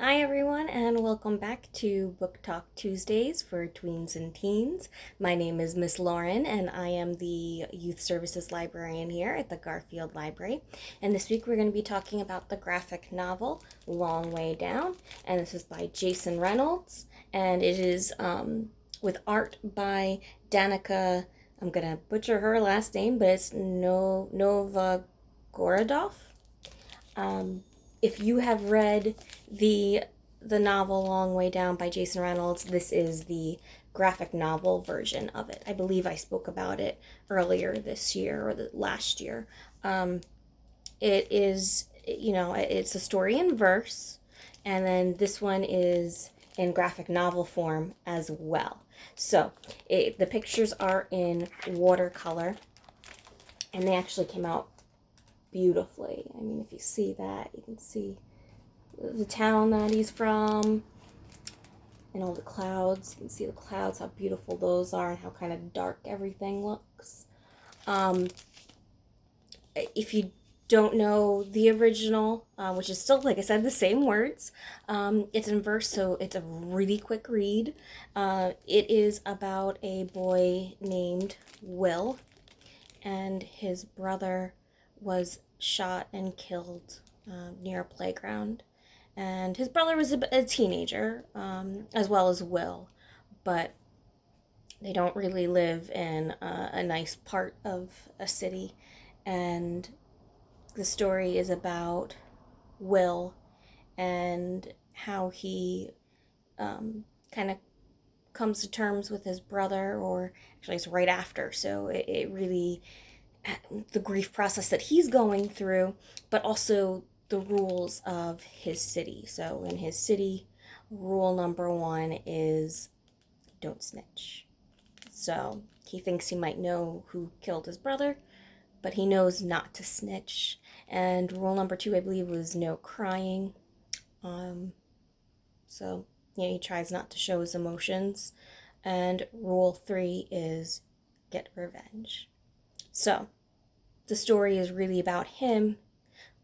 Hi, everyone, and welcome back to Book Talk Tuesdays for Tweens and Teens. My name is Miss Lauren, and I am the Youth Services Librarian here at the Garfield Library. And this week we're going to be talking about the graphic novel Long Way Down, and this is by Jason Reynolds, and it is with art by Danica. I'm going to butcher her last name, but it's Novogorodoff. Um, if you have read the novel Long Way Down by Jason Reynolds, this is the graphic novel version of it. I believe I spoke about it earlier this year or last year. It is, it's a story in verse, and then this one is in graphic novel form as well. So the pictures are in watercolor, and they actually came out beautifully. I mean, if you see that, you can see the town that he's from and all the clouds. You can see the clouds, how beautiful those are, and how kind of dark everything looks. If you don't know the original, which is still, like I said, the same words, it's in verse, so it's a really quick read. It is about a boy named Will, and his brother was shot and killed near a playground. And his brother was a teenager, as well as Will, but they don't really live in a nice part of a city. And the story is about Will and how he kind of comes to terms with his brother, or actually it's right after, so it really, the grief process that he's going through, but also the rules of his city. So in his city, rule number one is don't snitch. So he thinks he might know who killed his brother, but he knows not to snitch. And rule number two, I believe, was no crying. So he tries not to show his emotions. And rule three is get revenge. So the story is really about him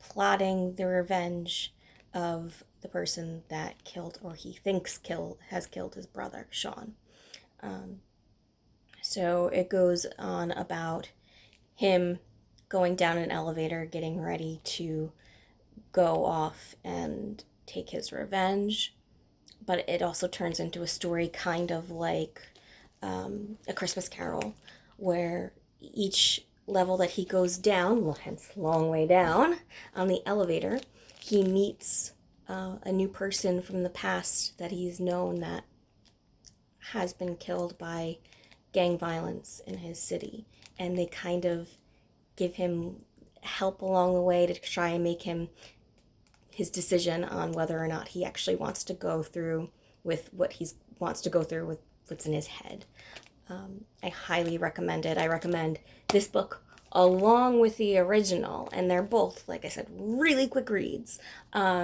plotting the revenge of the person that killed, or he thinks has killed his brother, Sean. So it goes on about him going down an elevator, getting ready to go off and take his revenge. But it also turns into a story kind of like A Christmas Carol, where each level that he goes down, well, hence Long Way Down, on the elevator, he meets a new person from the past that he's known that has been killed by gang violence in his city. And they kind of give him help along the way to try and make him his decision on whether or not he actually wants to go through with what he wants to go through with what's in his head. I highly recommend it. I recommend this book along with the original, and they're both, like I said, really quick reads. The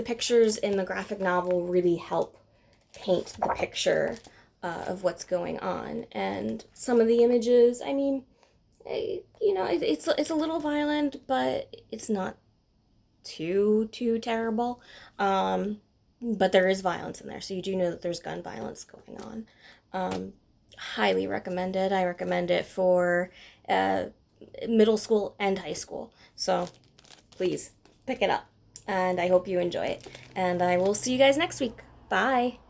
pictures in the graphic novel really help paint the picture of what's going on, and some of the images, I mean, it's a little violent, but it's not too terrible. But there is violence in there, so you do know that there's gun violence going on. Highly recommend it. I recommend it for middle school and high school. So please pick it up, and I hope you enjoy it. And I will see you guys next week. Bye.